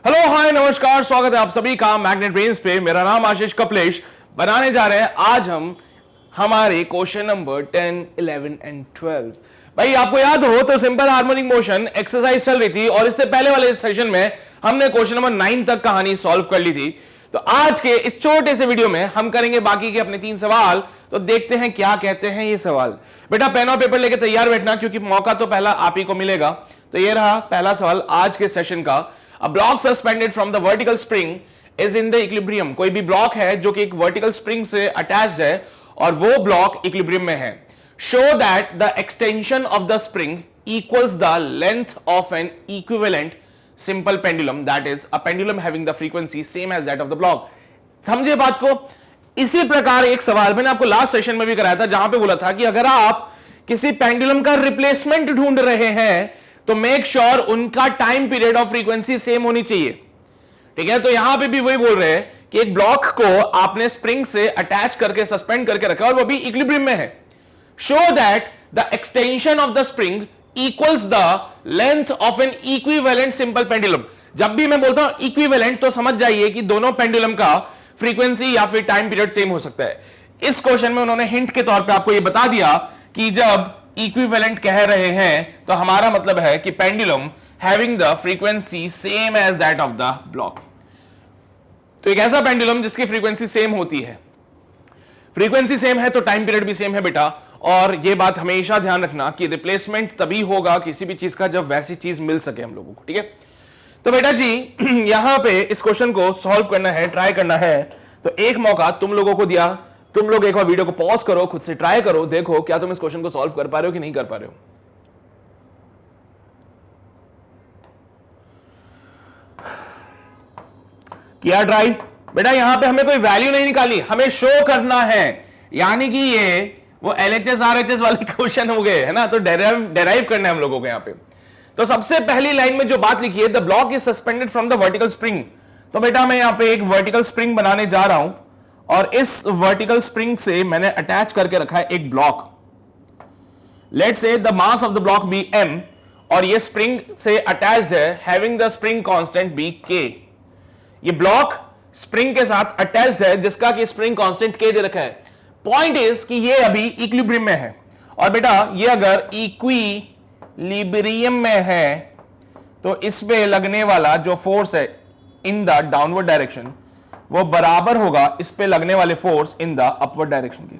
Hello hi नमस्कार, स्वागत है आप सभी का मैग्नेट ब्रेन्स पे। मेरा नाम आशीष कपलेश। बनाने जा रहे हैं आज हम हमारे क्वेश्चन नंबर 10, 11 एंड 12। भाई आपको याद हो तो सिंपल हार्मोनिक मोशन एक्सरसाइज चल रही थी और इससे पहले वाले सेशन में हमने क्वेश्चन नंबर 9 तक कहानी सॉल्व कर ली थी। तो आज के इस छोटे से वीडियो में हम करेंगे बाकी के अपने 3 सवाल। तो देखते हैं क्या कहते हैं ये सवाल। बेटा पेन और पेपर लेके तैयार बैठना, क्योंकि मौका तो पहला आप ही को मिलेगा। तो ये रहा पहला सवाल आज के सेशन का। A block suspended from the vertical spring is in the equilibrium। कोई भी ब्लॉक है जो कि एक वर्टिकल स्प्रिंग से अटैच्ड है और वो ब्लॉक इक्विलिब्रियम में है। Show that the extension of the spring equals the length of an equivalent simple pendulum, that is a pendulum having the frequency same as that of the block। समझे बात को। इसी प्रकार एक सवाल मैंने आपको लास्ट सेशन में भी कराया था, जहां पे बोला था कि अगर आप किसी पेंडुलम का रिप्लेसमेंट ढूंढ रहे हैं तो मेक श्योर उनका time period of frequency same होनी चाहिए। ठीक है, तो यहां पे भी वही बोल रहे हैं कि एक ब्लॉक को आपने स्प्रिंग से अटैच करके सस्पेंड करके रखा और वो भी इक्विलिब्रियम में है। Show that the extension of the spring equals the length of N equivalent simple pendulum. जब भी मैं बोलता हूं इक्विवेलेंट तो समझ जाइए कि दोनों पेंडुलम का फ्रीक्वेंसी या फिर टाइम पीरियड सेम हो सकता है। इस क्वेश्चन में उन्होंने हिंट के तौर पे आपको यह बता दिया कि जब इक्विवेलेंट कह रहे हैं तो हमारा मतलब है कि pendulum having the frequency same as that of the block. तो एक ऐसा पेंडुलम जिसकी फ्रीक्वेंसी सेम होती है, फ्रीक्वेंसी सेम है तो टाइम पीरियड भी सेम है बेटा। और यह बात हमेशा ध्यान रखना कि रिप्लेसमेंट तभी होगा किसी भी चीज का जब वैसी चीज मिल सके हम लोगों को। ठीक है, तो बेटा जी यहां पे इस क्वेश्चन को सॉल्व करना है, ट्राई करना है। तो एक मौका तुम लोगों को दिया, तुम लोग एक बार वीडियो को पॉज करो, खुद से ट्राई करो, देखो क्या तुम इस क्वेश्चन को सॉल्व कर पा रहे हो कि नहीं कर पा रहे हो। किया ट्राई? बेटा यहां पे हमें कोई वैल्यू नहीं निकाली, हमें शो करना है। यानी कि ये वो एलएचएस आरएचएस वाले क्वेश्चन हो गए है ना, तो डेराइव करना है हम लोगों को यहां पे। तो सबसे पहली लाइन में जो बात लिखी है, the block is suspended from the vertical spring. तो बेटा मैं यहां पे एक वर्टिकल स्प्रिंग बनाने जा रहा हूं और इस वर्टिकल स्प्रिंग से मैंने अटैच करके रखा है एक block. Let's say the mass of the block be m और ये स्प्रिंग से अटैच्ड है, having the spring constant be k। ये ब्लॉक स्प्रिंग के साथ अटैच्ड है जिसका कि स्प्रिंग कांस्टेंट k दे रखा है। पॉइंट इज कि ये अभी इक्विलिब्रियम में है और बेटा ये अगर इक्विलिब्रियम में है तो इसमें लगने वाला जो फोर्स है इन द डाउनवर्ड डायरेक्शन वो बराबर होगा इस पे लगने वाले force in the upward direction की।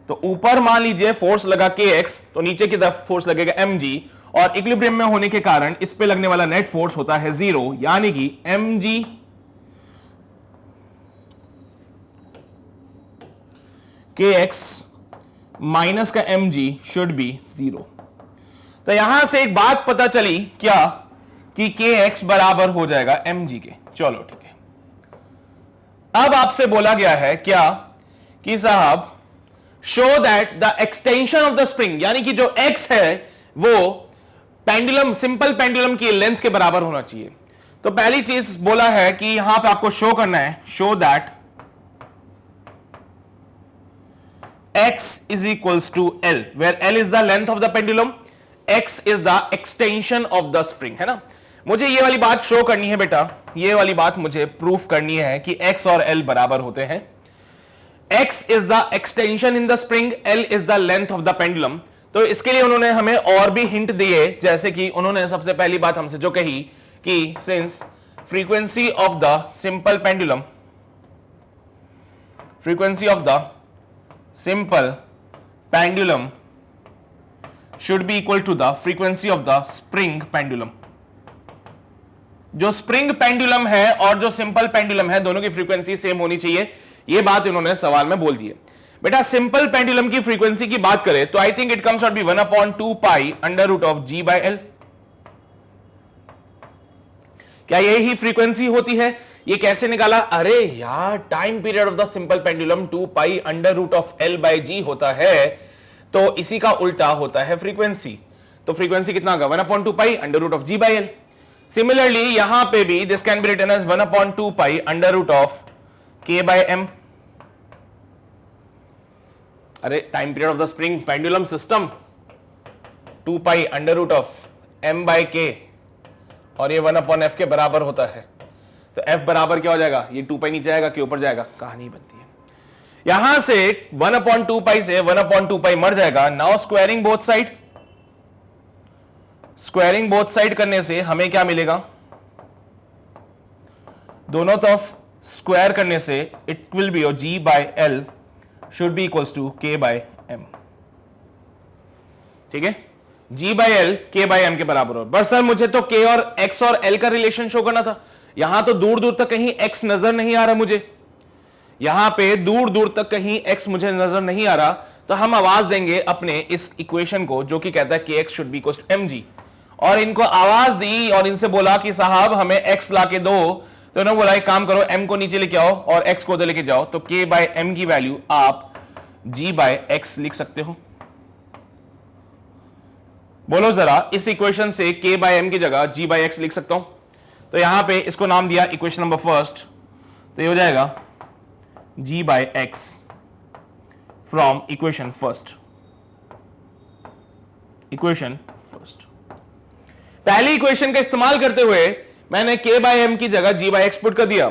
तो ऊपर मान लीजिए फोर्स लगा kx, तो नीचे की तरफ फोर्स लगेगा mg और इक्विलिब्रियम में होने के कारण इस पे लगने वाला नेट फोर्स होता है 0, यानी कि mg kx माइनस का mg शुड बी 0। तो यहां से एक बात पता चली क्या कि kx बराबर हो जाएगा mg के। चलो ठीक है, अब आपसे बोला गया है क्या कि साहब show that the extension of the spring, यानी कि जो x है वो पेंडुलम, सिंपल पेंडुलम की लेंथ के बराबर होना चाहिए। तो पहली चीज बोला है कि यहां पे आपको शो करना है, show that x is equals to L, where L is the length of the pendulum, x is the extension of the spring, है ना। मुझे ये वाली बात शो करनी है बेटा, ये वाली बात मुझे प्रूफ करनी है कि x और L बराबर होते हैं। x is the extension in the spring, L is the length of the pendulum। तो इसके लिए उन्होंने हमें और भी हिंट दिए, जैसे कि उन्होंने सबसे पहली बात हमसे जो कही कि since frequency of the simple pendulum, frequency of the simple pendulum should be equal to the frequency of the spring pendulum। जो स्प्रिंग पेंडुलम है और जो सिंपल पेंडुलम है दोनों की फ्रीक्वेंसी सेम होनी चाहिए, ये बात इन्होंने सवाल में बोल दी है। बेटा सिंपल पेंडुलम की फ्रीक्वेंसी की बात करें तो I think it comes out be 1/2 pi under root of g by l। क्या यही फ्रीक्वेंसी होती है? ये कैसे निकाला? अरे यार time period of the simple pendulum 2 pi under root of l by g होता है, तो इसी का उल्टा होता है फ्रीक्वेंसी। तो फ्रीक्वेंसी कितना होगा? 1/2 pi under root of g by l। Similarly यहां पे भी this can be written as 1/2 pi under root of k by m। अरे time period of the spring pendulum system 2 pi under root of m by k और ये 1/f के बराबर होता है, तो f बराबर क्या हो जाएगा, ये 2 पाई नीचे आएगा कि ऊपर जाएगा, कहानी बनती है। यहां से 1/2 पाई से 1/2 पाई मर जाएगा। Now squaring both side, squaring both side करने से हमें क्या मिलेगा, दोनों तरफ स्क्वायर करने से it will be g/l should be equals to k/m। ठीक है, g/l k/m के बराबर हो। बट सर मुझे तो k और x और l का रिलेशन शो करना था, यहां तो दूर दूर तक कहीं x नजर नहीं आ रहा मुझे, यहां पे दूर दूर तक कहीं x मुझे नजर नहीं आ रहा, तो हम आवाज देंगे अपने इस इक्वेशन को जो कि कहता है kx should be equals to mg, और इनको आवाज दी और इनसे बोला कि साहब हमें x लाके दो, तो उन्होंने बोला एक काम करो m को नीचे लेके आओ और x को उधर लेके जाओ, तो k/m की वैल्यू आप g/x लिख सकते हो। बोलो जरा, इस इक्वेशन से k/m की जगह g/x लिख सकता हूं, तो यहां पे इसको नाम दिया इक्वेशन नंबर फर्स्ट, तो ये हो जाएगा g/x from equation first, equation first. पहली इक्वेशन का इस्तेमाल करते हुए मैंने k/m की जगह g/x पुट कर दिया,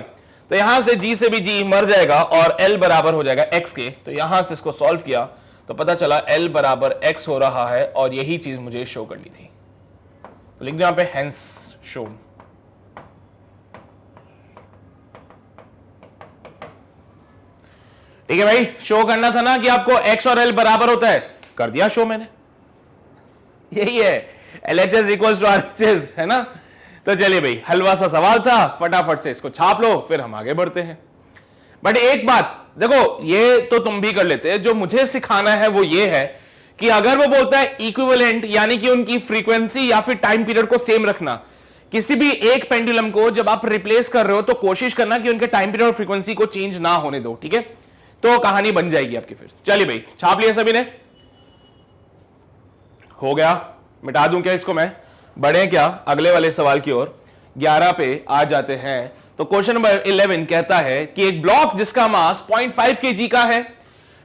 तो यहां से g से भी g मर जाएगा और l बराबर हो जाएगा x के, तो यहां से इसको सॉल्व किया तो पता चला l बराबर x हो रहा है, और यही चीज मुझे शो करनी थी, तो लिख दो यहां पे हेंस शोन। ठीक है भाई, शो करना था ना कि आपको x और l बराबर होता है, कर दिया शो मैंने, यही है LHS इक्वल्स टू RHS, है ना। तो चलिए भाई, हलवा सा सवाल था, फटाफट से इसको छाप लो, फिर हम आगे बढ़ते हैं। बट एक बात देखो, ये तो तुम भी कर लेते, जो मुझे सिखाना है वो ये है कि अगर वो बोलता है इक्विवेलेंट, यानी कि उनकी फ्रीक्वेंसी या फिर टाइम पीरियड को सेम रखना, किसी भी एक पेंडुलम को जब आप रिप्लेस कर रहे हो तो कोशिश करना कि उनके टाइम पीरियड और फ्रीक्वेंसी को चेंज ना होने दो, ठीक है, तो कहानी बन जाएगी आपकी। फिर चलिए भाई, छाप लिया सभी ने, हो गया, मिटा दूं क्या इसको मैं, बढ़े क्या अगले वाले सवाल की ओर, 11 पे आ जाते हैं। तो क्वेश्चन नंबर 11 कहता है कि एक ब्लॉक जिसका मास 0.5 kg का है,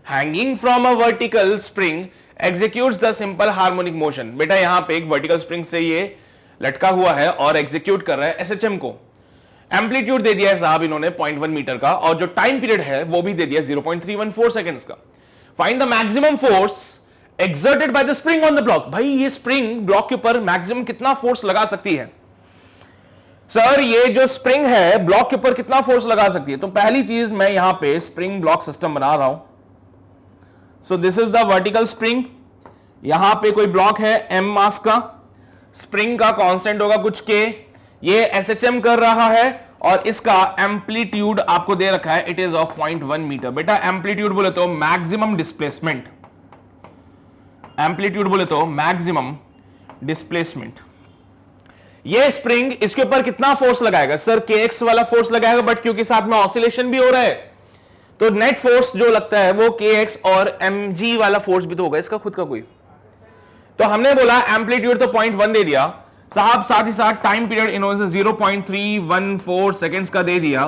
hanging from a vertical spring executes the simple harmonic motion. बेटा यहां पे एक वर्टिकल स्प्रिंग से ये लटका हुआ है और एग्जीक्यूट कर रहा है एसएचएम को। एम्पलीट्यूड दे दिया है साहब इन्होंने 0.1 मीटर का, और जो टाइम पीरियड है वो भी दे दिया 0.314 सेकेंड्स का। Find the maximum force exerted by the spring on the block. भाई ये स्प्रिंग ब्लॉक के ऊपर मैक्सिमम कितना फोर्स लगा सकती है सर, ये जो स्प्रिंग है ब्लॉक के ऊपर कितना फोर्स लगा सकती है। तो पहली चीज मैं यहां पे स्प्रिंग ब्लॉक सिस्टम बना रहा हूं। So this is the vertical spring, यहां पे कोई ब्लॉक है m मास का, स्प्रिंग का कांस्टेंट होगा कुछ k, ये एसएचएम कर रहा है और इसका एम्पलीट्यूड आपको दे रखा है, इट इज ऑफ 0.1 मीटर। बेटा एम्पलीट्यूड बोले तो मैक्सिमम डिस्प्लेसमेंट, एम्पलीट्यूड बोले तो मैक्सिमम डिस्प्लेसमेंट। ये स्प्रिंग इसके ऊपर कितना फोर्स लगाएगा सर, kx वाला फोर्स लगाएगा, बट क्योंकि साथ में ऑसिलेशन भी हो रहा है तो नेट फोर्स जो लगता है वो kx और mg वाला फोर्स भी तो होगा इसका खुद का कोई। तो हमने बोला एम्पलीट्यूड तो 0.1 दे दिया साहब, साथ ही साथ टाइम पीरियड इन्होंने 0.314 सेकेंड्स का दे दिया,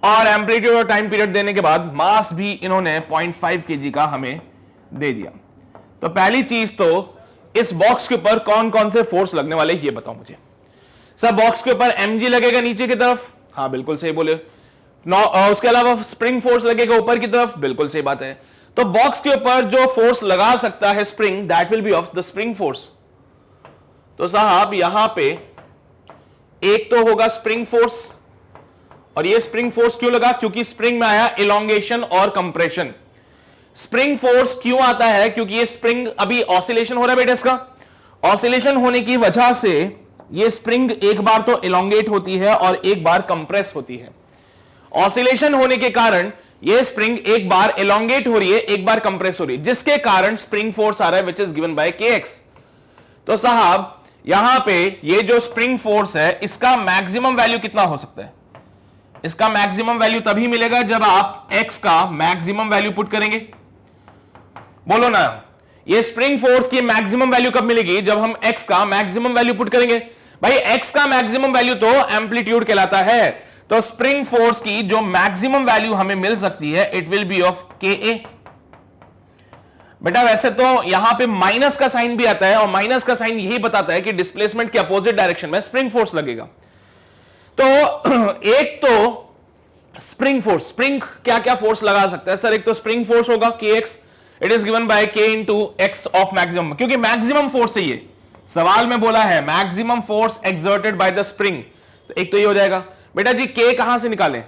और एम्पलीट्यूड और टाइम पीरियड देने के बाद मास भी इन्होंने 0.5 kg का हमें दे दिया। तो पहली चीज तो इस बॉक्स के ऊपर कौन कौन से फोर्स लगने वाले ये बताओ मुझे। सब बॉक्स के ऊपर mg लगेगा नीचे की तरफ, हाँ बिल्कुल सही बोले। उसके अलावा स्प्रिंग फोर्स लगेगा ऊपर की तरफ, बिल्कुल सही बात है। तो बॉक्स के ऊपर जो फोर्स लगा सकता है spring, that will be of the spring force. तो साहब यहां पे एक तो होगा स्प्रिंग फोर्स, और ये स्प्रिंग फोर्स क्यों लगा, क्योंकि स्प्रिंग में आया इलोंगेशन और कंप्रेशन। स्प्रिंग फोर्स क्यों आता है, क्योंकि ये स्प्रिंग अभी ऑसिलेशन हो रहा है बेटा, इसका ऑसिलेशन होने की वजह से ये स्प्रिंग एक बार तो इलोंगेट होती है और एक बार कंप्रेस होती है। ऑसिलेशन होने के कारण ये स्प्रिंग एक बार इलोंगेट हो रही है, एक बार कंप्रेस हो रही है, जिसके कारण स्प्रिंग फोर्स आ रहा है which is given bye kx। तो साहब यहां पे ये जो स्प्रिंग फोर्स है इसका मैक्सिमम वैल्यू कितना हो सकता है, इसका मैक्सिमम वैल्यू तभी मिलेगा जब आप x का मैक्सिमम वैल्यू पुट करेंगे। बोलो ना, ये स्प्रिंग फोर्स की मैक्सिमम वैल्यू कब मिलेगी, जब हम x का मैक्सिमम वैल्यू पुट करेंगे। भाई x का मैक्सिमम वैल्यू तो एम्पलीट्यूड कहलाता है, तो स्प्रिंग फोर्स की जो मैक्सिमम वैल्यू हमें मिल सकती है it will be of ka। बेटा वैसे तो यहां पे माइनस का साइन भी आता है और माइनस का साइन यही बताता है कि डिस्प्लेसमेंट के अपोजिट डायरेक्शन में स्प्रिंग फोर्स लगेगा। तो एक तो स्प्रिंग फोर्स, स्प्रिंग क्या क्या फोर्स लगा सकता है सर? एक तो स्प्रिंग फोर्स होगा kx, it is given bye k into x of maximum, क्योंकि मैक्सिमम फोर्स है ये सवाल में बोला है maximum force exerted by the spring. तो एक तो ये हो जाएगा। बेटा जी k कहां से निकालें?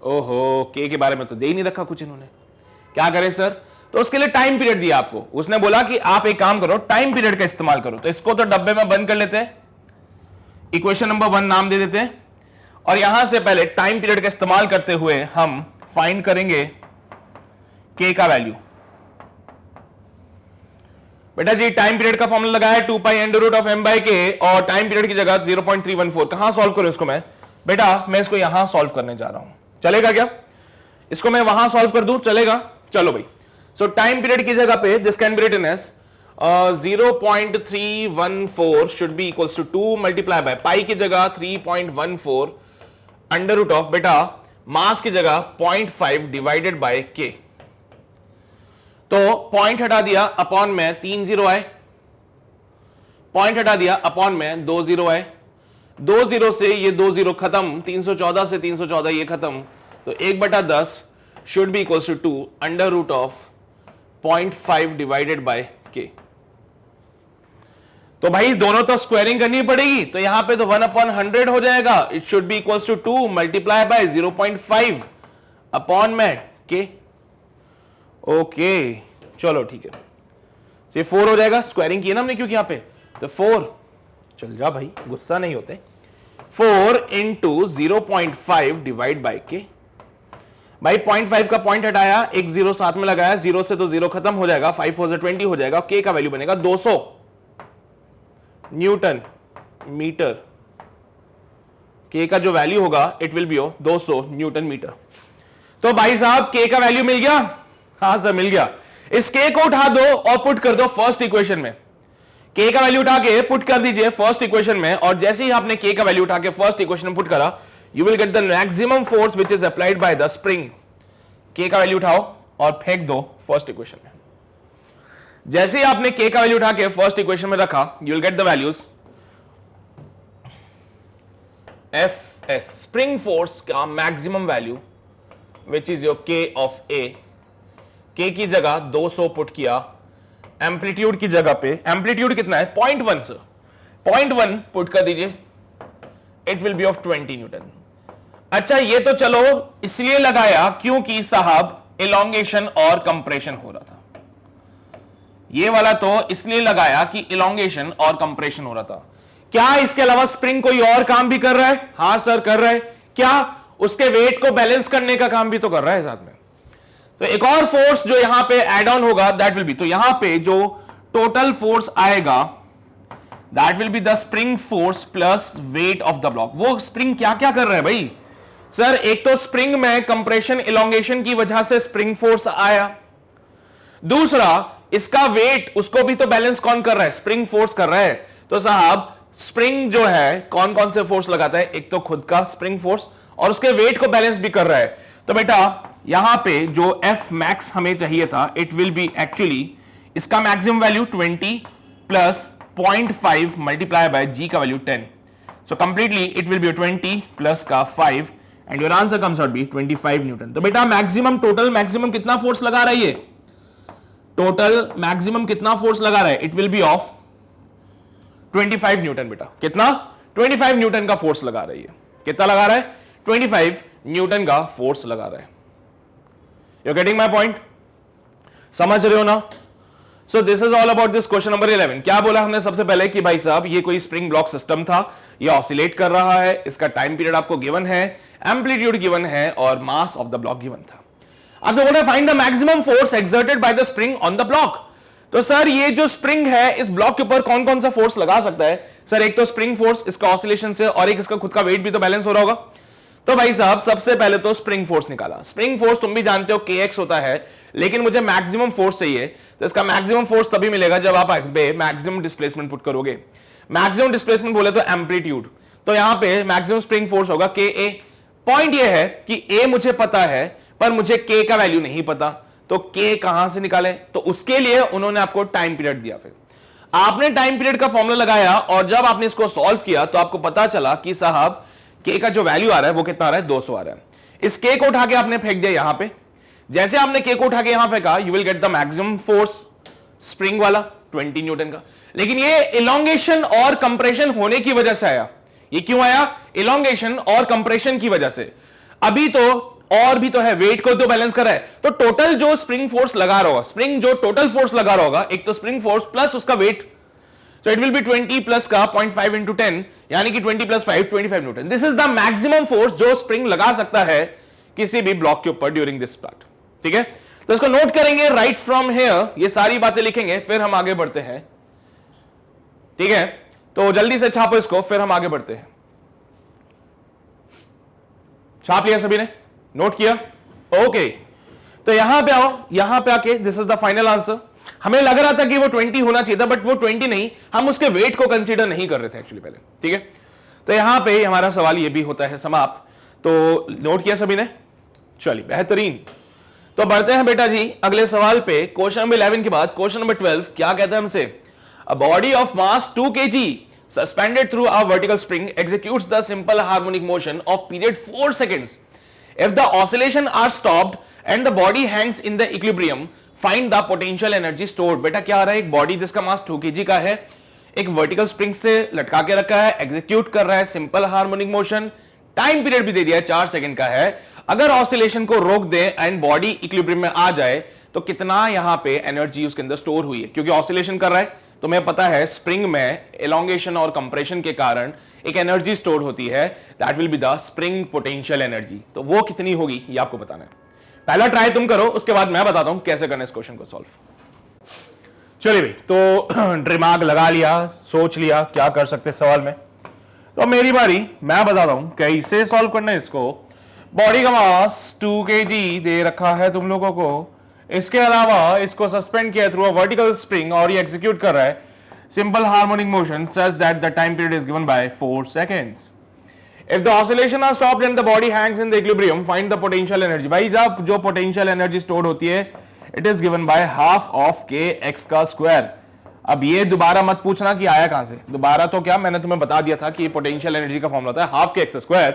ओहो, k के बारे में तो दे ही नहीं रखा कुछ इन्होंने, क्या करें सर? तो उसके लिए टाइम पीरियड दिया आपको, उसने बोला कि आप एक काम करो टाइम पीरियड का इस्तेमाल करो। तो इसको तो डब्बे में बंद कर लेते हैं, इक्वेशन नंबर 1 नाम दे देते हैं, और यहां से पहले टाइम पीरियड का इस्तेमाल करते हुए हम फाइंड करेंगे k का वैल्यू। बेटा जी टाइम पीरियड का फॉर्मूला लगाया 2 pi under root of m by k, और टाइम पीरियड की जगह 0.314। कहां सॉल्व करूं इसको मैं? बेटा मैं इसको यहां सॉल्व करने जा रहा हूं, चलेगा क्या? इसको मैं वहां सॉल्व कर दूं, चलेगा? चलो भाई। सो टाइम पीरियड की जगह पे this can be written as 0.314 should be equals to 2 multiply by pi की जगह 3.14 अंडर रूट ऑफ, बेटा मास की जगह 0.5 डिवाइडेड बाय k। तो पॉइंट हटा दिया, अपॉन में 3 जीरो आए, पॉइंट हटा दिया, अपॉन में 2 जीरो आए, 2 जीरो से ये 2 जीरो खत्म, 314 से 314 ये खत्म, तो 1/10 should be equals to 2 under root of 0.5 divided by k। तो भाई दोनों तो स्क्वायरिंग करनी पड़ेगी, तो यहां पे तो 1/100 हो जाएगा, it should be equals to 2 multiply by 0.5 upon में k। ओके चलो ठीक है, ये 4 हो जाएगा, स्क्वायरिंग की ना हमने क्योंकि यहां पे, तो 4 चल जा भाई, गुस्सा नहीं होते, 4 इंटू 0.5 डिवाइड बाय के। भाई 0.5 का पॉइंट हटाया, एक जीरो साथ में लगाया, जीरो से तो जीरो खत्म हो जाएगा, 5 4 20 हो जाएगा, के का वैल्यू बनेगा 200 न्यूटन मीटर। के का जो वैल्यू होगा it will be of 200 newton metre. तो भाई साहब के का वैल्यू मिल गया? हाँ सर मिल गया। इस के को उठा दो और पुट कर दो फर्स्ट इक्वेशन में, के का वैल्यू उठा के पुट कर दीजिए फर्स्ट इक्वेशन में, और जैसे ही आपने के का वैल्यू उठा के फर्स्ट इक्वेशन में पुट करा, you will get the maximum force which is applied by the spring। k का वैल्यू उठाओ और फेंक दो फर्स्ट इक्वेशन में। जैसे ही आपने k का वैल्यू उठा के फर्स्ट इक्वेशन में रखा, you will get the values Fs spring force का maximum value which is your k of a, k की जगह 200 पुट किया, एम्पलीट्यूड की जगह पे, एम्पलीट्यूड कितना है? 0.1 सर, 0.1 पुट कर दीजिए, it will be of 20 Newton. अच्छा ये तो चलो इसलिए लगाया क्योंकि साहब इलोंगेशन और कंप्रेशन हो रहा था, ये वाला तो इसलिए लगाया कि इलोंगेशन और कंप्रेशन हो रहा था। क्या इसके अलावा स्प्रिंग कोई और काम भी कर रहा है? हाँ सर कर रहा है। क्या? उसके वेट को बैलेंस करने का काम भी तो कर रहा है साथ में। तो एक और फोर्स जो यहां पे एड ऑन होगा दैट विल बी, तो यहां पे जो टोटल फोर्स आएगा that will be the spring force plus weight of the block. वो स्प्रिंग क्या क्या कर रहा है भाई सर? एक तो स्प्रिंग में कंप्रेशन इलोंगेशन की वजह से स्प्रिंग फोर्स आया, दूसरा इसका वेट उसको भी तो बैलेंस कौन कर रहा है? स्प्रिंग फोर्स कर रहा है। तो साहब स्प्रिंग जो है कौन कौन से फोर्स लगाता है? एक तो खुद का स्प्रिंग फोर्स और उसके वेट को बैलेंस भी कर रहा है। तो बेटा यहां पे जो एफ मैक्स हमें चाहिए था इट विल बी एक्चुअली इसका maximum value 20 plus 0.5 multiply by g का value 10, so completely it will be 20 plus का 5 and your answer comes out be 25 newton. तो बेटा मैक्सिमम टोटल मैक्सिमम कितना फोर्स लगा रहा है ये? टोटल मैक्सिमम कितना फोर्स लगा रहा है? It will be of 25 Newton. बेटा कितना? 25 न्यूटन का फोर्स लगा रही है। कितना लगा रहा है? 25 न्यूटन का फोर्स लगा रहा है। You getting my point? समझ रहे हो ना? So this is all about this question number 11। क्या बोला हमने सबसे पहले कि भाई साहब ये कोई स्प्रिंग ब्लॉक सिस्टम था, ये ऑसिलेट कर रहा है, इसका टाइम पीरियड आपको गिवन है, एम्पलीट्यूड गिवन है और मास ऑफ द ब्लॉक गिवन था। आपसे बोला find the maximum force exerted by the spring on the block. तो सर ये जो स्प्रिंग है इस ब्लॉक के ऊपर कौन कौन सा फोर्स लगा सकता है? सर एक तो स्प्रिंग फोर्स इसका ऑसिलेशन से, और एक इसका खुद का वेट भी तो बैलेंस हो रहा होगा। तो भाई साहब सबसे पहले तो स्प्रिंग फोर्स निकाला। स्प्रिंग फोर्स तुम भी जानते हो kx होता है, लेकिन मुझे मैक्सिमम फोर्स चाहिए, तो इसका मैक्सिमम फोर्स तभी मिलेगा जब आप मैक्सिमम डिस्प्लेसमेंट पुट करोगे। मैक्सिमम डिस्प्लेसमेंट बोले तो एम्पलीट्यूड, तो यहां पे मैक्सिमम स्प्रिंग फोर्स होगा ka। पॉइंट ये है कि a मुझे पता है पर मुझे k का वैल्यू नहीं पता, तो के कहां से निकाले, तो उसके लिए उन्होंने आपको टाइम पीरियड दिया। फिर आपने टाइम पीरियड का फॉर्मूला लगाया और जब आपने इसको सॉल्व किया तो आपको पता चला कि साहब के का जो वैल्यू आ रहा है वो कितना आ रहा है, 200 आ रहा है। इस के को उठा के आपने फेंक दिया यहां पे। जैसे आपने के को उठा के यहां फेंका, you will get the maximum force spring वाला 20 न्यूटन का। लेकिन ये इलोंगेशन और कंप्रेशन होने की वजह से आया। ये क्यों आया? इलोंगेशन और कंप्रेशन की वजह से। अभी तो और भी तो है, वेट को तो बैलेंस कर रहा है, तो टोटल जो स्प्रिंग फोर्स लगा रहा होगा, स्प्रिंग जो टोटल फोर्स लगा रहा होगा, एक तो स्प्रिंग फोर्स प्लस उसका वेट, तो इट विल बी 20 प्लस का 0.5 इंटू 10, यानी कि 20 plus 5 25 Newton. This is the maximum force जो स्प्रिंग लगा सकता है किसी भी ब्लॉक के ऊपर ड्यूरिंग दिस पार्ट। ठीक है, तो इसको नोट करेंगे राइट फ्रॉम हियर, ये सारी बातें लिखेंगे, फिर हम आगे बढ़ते हैं। ठीक है, तो जल्दी से छापो इसको, फिर हम आगे बढ़ते हैं। छाप लिया सभी ने, नोट किया? ओके, तो यहां पे आओ, यहां पे आके this is the final answer. हमें लग रहा था कि वो 20 होना चाहिए था, बट वो 20 नहीं, हम उसके वेट को कंसीडर नहीं कर रहे थे एक्चुअली पहले। ठीक है, तो यहां पे हमारा सवाल ये भी होता है समाप्त। तो नोट किया सभी ने? चलिए, बेहतरीन। तो बढ़ते हैं बेटा जी अगले सवाल पे। क्वेश्चन नंबर 11 के बाद क्वेश्चन नंबर 12 क्या कहता है हमसे? A body of mass 2 kg suspended through a vertical spring executes the simple harmonic motion of period 4 seconds. If the oscillation are stopped and the body hangs in the equilibrium, find the potential energy stored. बेटा क्या आ रहा है? एक body जिसका मास 2 kg का है, एक vertical spring से लटका के रखा है, एग्जीक्यूट कर रहा है simple harmonic motion, time period भी दे दिया है 4 सेकंड का है। अगर ऑसिलेशन को रोक दे एंड बॉडी इक्विलिब्रियम में आ जाए तो कितना यहां पे एनर्जी उसके अंदर स्टोर हुई है, क्योंकि ऑसिलेशन कर रहा है तो मैं पता है स्प्रिंग में एलोंगेशन और कंप्रेशन के कारण एक एनर्जी स्टोर होती है, that will be the spring potential energy. तो वो कितनी होगी ये आपको बताना है। पहला ट्राई तुम करो, उसके बाद मैं बताता हूं कैसे करना इस क्वेश्चन को सॉल्व। चलिए भाई, तो दिमाग लगा लिया, सोच लिया क्या कर सकते सवाल में, तो मेरी बारी, मैं बताता हूं कैसे सॉल्व करना है इसको। बॉडी का मास 2 kg दे रखा है तुम लोगों को, इसके अलावा इसको सस्पेंड किया थ्रू अ वर्टिकल स्प्रिंग और ये एग्जीक्यूट कर रहा है simple harmonic motion such that the time period is given by 4 seconds. If the oscillation are stopped and the body hangs in the equilibrium, find the potential energy. भाई जब जो potential energy store होती है it is given by half of K X का square. अब ये दोबारा मत पूछना कि आया कहां से, दोबारा तो क्या, मैंने तुम्हें बता दिया था कि पोटेंशियल एनर्जी का फॉर्मूला होता है हाफ के एक्स स्क्वायर,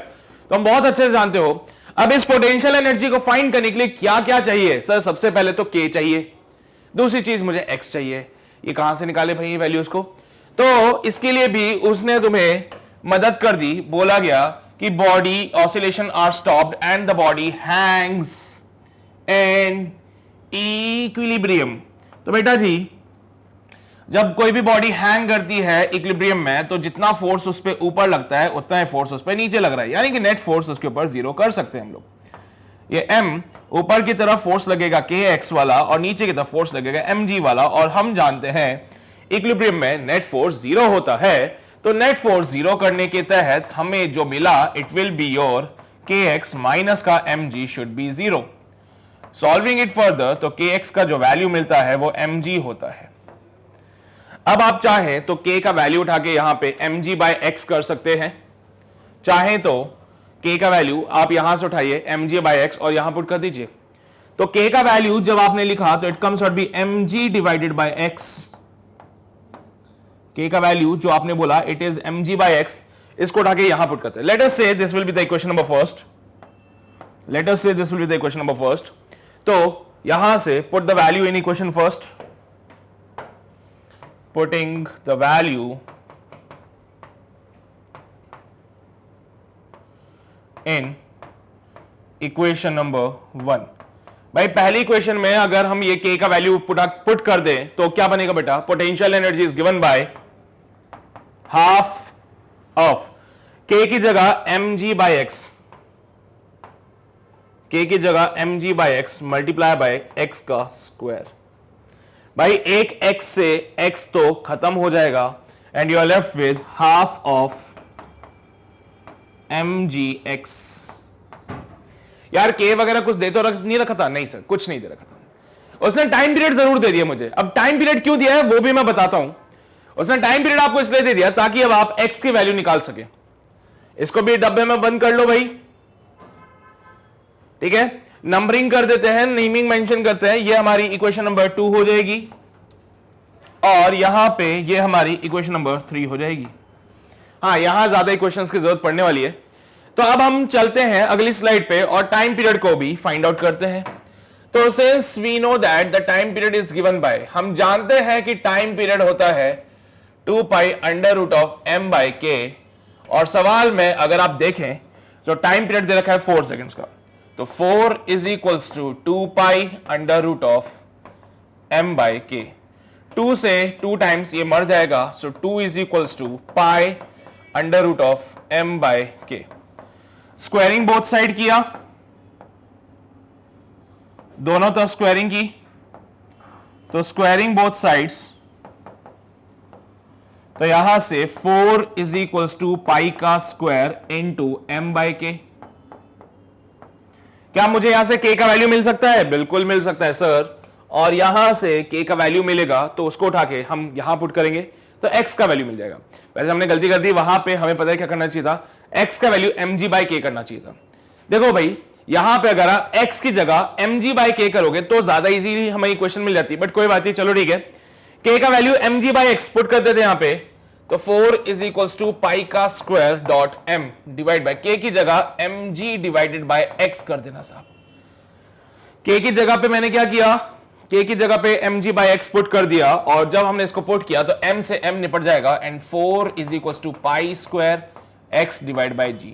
तो हम बहुत अच्छे से जानते हो। अब इस पोटेंशियल एनर्जी को फाइंड करने के लिए क्या क्या चाहिए? सर सबसे पहले तो के चाहिए, दूसरी चीज मुझे एक्स चाहिए। ये कहां से निकाले भाई वैल्यूज को? तो इसके लिए भी उसने तुम्हें मदद कर दी, बोला गया कि body oscillation are stopped and the body hangs in equilibrium. तो बेटा जी जब कोई भी बॉडी हैंग करती है इक्विलिब्रियम में, तो जितना फोर्स उस पर ऊपर लगता है उतना ही फोर्स उस पर नीचे लग रहा है, यानी कि नेट फोर्स उसके ऊपर 0 कर सकते हैं हम लोग। ये m ऊपर की तरफ फोर्स लगेगा के एक्स वाला और नीचे की तरफ फोर्स लगेगा एम जी वाला, और हम जानते हैं इक्विलिब्रियम में नेट फोर्स 0 होता है। तो नेट फोर्स 0 करने के तहत हमें जो मिला it will be your K X minus का M G should be 0। Solving it further तो के एक्स का जो वैल्यू मिलता है वो एम जी होता है। अब आप चाहें तो k का वैल्यू उठा के यहां पे mg बाय x कर सकते हैं, चाहें तो k का वैल्यू आप यहां से उठाइए mg बाय x और यहां पुट कर दीजिए। तो k का वैल्यू जब आपने लिखा तो it comes out be mg divided by x। k का वैल्यू जो आपने बोला it is mg by x, इसको उठा के यहां पुट करते हैं। Let us say this will be the equation number first, let us say this will be the equation number first. तो यहां से put the value in equation first, putting the value in equation number 1। भाई पहली equation में अगर हम ये k का वैल्यू पुट कर दें तो क्या बनेगा बेटा? Potential energy is given by half of k की जगह mg बाय x, k की जगह mg by x multiply by x का स्क्वायर। भाई एक x से x तो खत्म हो जाएगा and you are left with half of mgx। यार k वगैरह कुछ दे तो नहीं रखा था? नहीं सर, कुछ नहीं दे रखा था। उसने टाइम पीरियड जरूर दे दिया मुझे। अब टाइम पीरियड क्यों दिया है वो भी मैं बताता हूं। उसने टाइम पीरियड आपको इसलिए दे दिया ताकि अब आप x की वैल्यू निकाल सके। इसको भी डब्बे में बंद कर लो भाई, ठीक है। नंबरिंग कर देते हैं, नेमिंग मेंशन करते हैं, ये हमारी इक्वेशन नंबर 2 हो जाएगी और यहां पे ये हमारी इक्वेशन नंबर 3 हो जाएगी। हाँ, यहां ज्यादा इक्वेशंस की जरूरत पड़ने वाली है। तो अब हम चलते हैं अगली स्लाइड पे और टाइम पीरियड को भी फाइंड आउट करते हैं। तो since we know that the time period is given by, हम जानते हैं कि टाइम पीरियड होता है 2 pi under root of m by k, और सवाल में अगर आप देखें तो टाइम पीरियड दे रखा है 4 सेकेंड्स का, तो 4 is equals to 2 pi under root of m by k। 2 से 2 टाइम्स ये मर जाएगा, so 2 is equals to pi under root of m by k। Squaring both side किया, दोनों तरफ स्क्वायरिंग की, तो स्क्वायरिंग बोथ साइड्स, तो यहां से 4 इज इक्वल्स टू पाई का स्क्वायर इनटू m बाय के। क्या मुझे यहां से k का वैल्यू मिल सकता है? बिल्कुल मिल सकता है सर। और यहां से k का वैल्यू मिलेगा तो उसको उठा के हम यहां पुट करेंगे तो x का वैल्यू मिल जाएगा। वैसे हमने गलती कर दी, वहां पे हमें पता है क्या करना चाहिए था, x का वैल्यू mg बाय k करना चाहिए था। देखो भाई, यहां पे अगर आप x की जगह mg बाय k करोगे तो ज्यादा इजीली हमें इक्वेशन मिल जाती है, बट कोई बात नहीं, चलो ठीक है। k का value mg by x put कर देते हैं यहां पे, तो 4 इज इक्वल्स टू पाई का square dot m divide bye k की जगह mg डिवाइडेड बाय x कर देना साहब। k की जगह पे मैंने क्या किया, k की जगह पे mg बाय x पुट कर दिया, और जब हमने इसको पुट किया तो m से m निपट जाएगा, and 4 is equals to pi square x divide by g।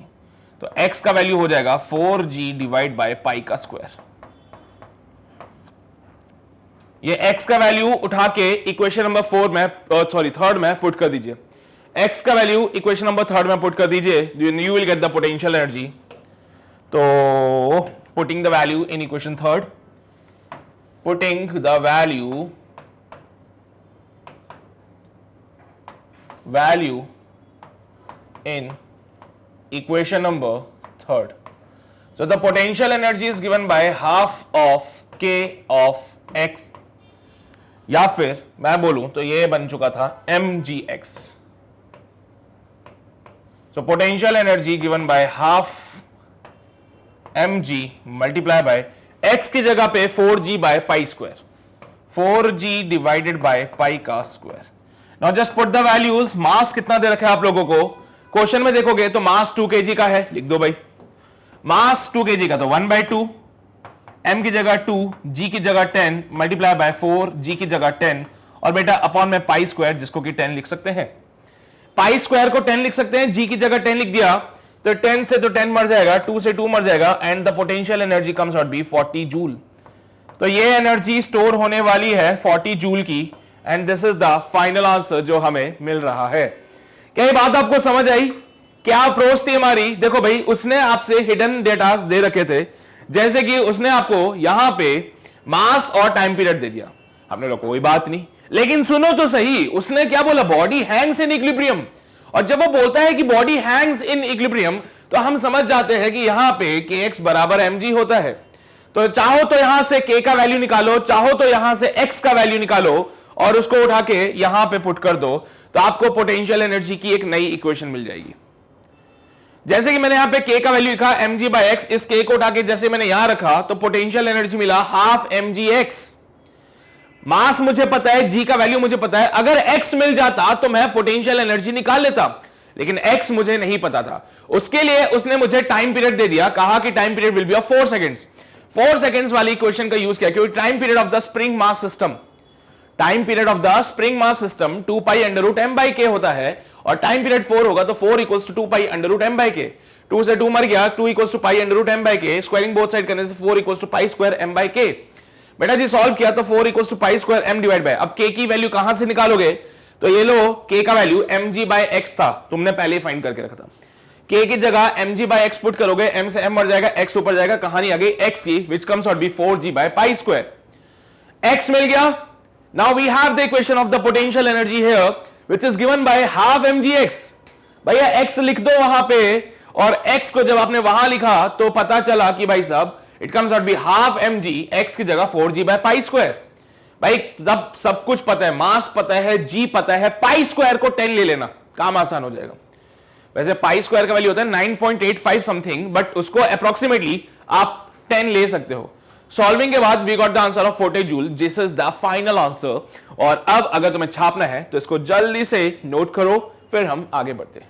तो x का वैल्यू हो जाएगा 4g डिवाइड बाय पाई का स्क्वायर। ये x का वैल्यू उठा के इक्वेशन नंबर 4 में, सॉरी 3rd में पुट कर दीजिए। x का वैल्यू इक्वेशन नंबर 3rd में पुट कर दीजिए, you will get the potential energy. तो putting the value in equation 3rd, putting the value in equation number 3rd. So the potential energy is given by half of k of x, या फिर मैं बोलूं तो ये बन चुका था mgx। So potential energy given by half mg multiply by x की जगह पे 4g by pi square, 4g divided by pi का square। Now just put the values। मास कितना दे रखा है आप लोगों को, क्वेश्चन में देखोगे तो मास 2 kg का है, लिख दो भाई मास 2 kg का, तो 1/2, m की जगह 2, g की जगह 10 मल्टीप्लाई बाय 4, g की जगह 10, और बेटा अपॉन में पाई स्क्वायर, जिसको कि 10 लिख सकते हैं। पाई स्क्वायर को 10 लिख सकते हैं, g की जगह 10 लिख दिया तो 10 से तो 10 मर जाएगा, 2 से 2 मर जाएगा, and the potential energy comes out be 40 joule. तो ये एनर्जी स्टोर होने वाली है 40 जूल की, and this is the final answer जो हमें मिल रहा है। क्या ये बात आपको समझ आई? क्या अप्रोच थी हमारी? देखो भाई, उसने आपसे हिडन डेटा दे रखे थे, जैसे कि उसने आपको यहां पे मास और टाइम पीरियड दे दिया, हमने लोग कोई बात नहीं, लेकिन सुनो तो सही, उसने क्या बोला, बॉडी हैंग्स इन इक्विलिब्रियम। और जब वो बोलता है कि बॉडी हैंग्स इन इक्विलिब्रियम, तो हम समझ जाते हैं कि यहां पे kx बराबर mg होता है। तो चाहो तो यहां से k का वैल्यू निकालो, चाहो तो यहां से x का वैल्यू निकालो और उसको उठा के यहां पे पुट कर दो, तो आपको पोटेंशियल एनर्जी की एक नई इक्वेशन मिल जाएगी। जैसे कि मैंने यहां पे k का वैल्यू लिखा mg बाय x, इस k को उठा के जैसे मैंने यहां रखा तो पोटेंशियल एनर्जी मिला हाफ mgx। मास मुझे पता है, g का वैल्यू मुझे पता है, अगर x मिल जाता तो मैं पोटेंशियल एनर्जी निकाल लेता, लेकिन x मुझे नहीं पता था। उसके लिए उसने मुझे टाइम पीरियड दे दिया, कहा कि time period will be of 4 seconds. 4 seconds वाली इक्वेशन का यूज किया, क्योंकि time period of the spring mass system, time period of the spring mass system 2 pi under root m by k होता है, और टाइम पीरियड 4 होगा तो 4 equals to 2 pi under root m by k। 2 से 2 मर गया, 2 equals to pi under root m by k, squaring both side करने से 4 equals to pi square m by k। बेटा जी सॉल्व किया तो 4 equals to pi square m divide by, अब k की वैल्यू कहां से निकालोगे, तो ये लो k का वैल्यू mg बाय x था, तुमने पहले ही फाइंड करके रखा था। k की जगह mg बाय x पुट करोगे, m से m मर जाएगा, x ऊपर जाएगा, कहानी आ गई x की, which comes out be 4g by pi square. x मिल गया। Now we have the equation of the potential energy here, which is given by half mgx। भैया x लिख दो वहां पे, और x को जब आपने वहां लिखा तो पता चला कि भाई साहब it comes out be half mg, x की जगह 4g बाय पाई स्क्वायर। भाई जब सब कुछ पता है, मास पता है, g पता है, पाई स्क्वायर को 10 ले लेना, काम आसान हो जाएगा। वैसे पाई स्क्वायर का वैल्यू होता है 9.85 समथिंग, बट उसको अप्रोक्सीमेटली आप 10 ले सकते हो। सॉल्विंग के बाद we got the answer of 40 joule, this is the final answer. और अब अगर तुम्हें छापना है तो इसको जल्दी से नोट करो, फिर हम आगे बढ़ते हैं।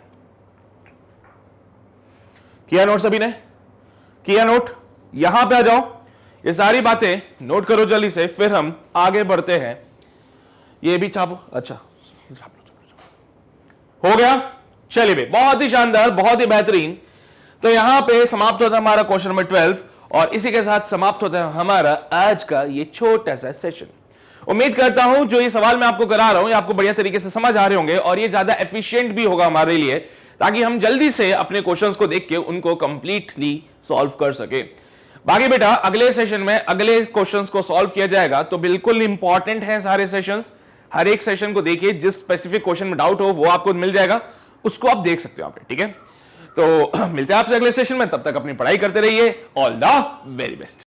किया नोट सभी ने? किया नोट? यहां पे आ जाओ, ये सारी बातें नोट करो जल्दी से, फिर हम आगे बढ़ते हैं। ये भी छापो, अच्छा छाप लो, हो गया। चलिए भाई, बहुत ही शानदार, बहुत ही बेहतरीन। तो यहां पे समाप्त होता है हमारा क्वेश्चन नंबर 12 और इसी के साथ समाप्त होता है हमारा आज का ये छोटा सा सेशन। उम्मीद करता हूं जो ये सवाल मैं आपको करा रहा हूं ये आपको बढ़िया तरीके से समझ आ रहे होंगे और ये ज्यादा एफिशिएंट भी होगा हमारे लिए, ताकि हम जल्दी से अपने क्वेश्चंस को देख के उनको कंप्लीटली सॉल्व कर सके। बाकी बेटा अगले सेशन में अगले क्वेश्चंस को सॉल्व किया जाएगा, तो बिल्कुल इंपॉर्टेंट है सारे सेशंस। हर एक सेशन को देखिए, जिस स्पेसिफिक क्वेश्चन में डाउट हो वो आपको मिल जाएगा, उसको आप देख सकते हो यहाँ पे, ठीक है। तो मिलते हैं आपसे अगले सेशन में, तब तक अपनी पढ़ाई करते रहिए। All the very best.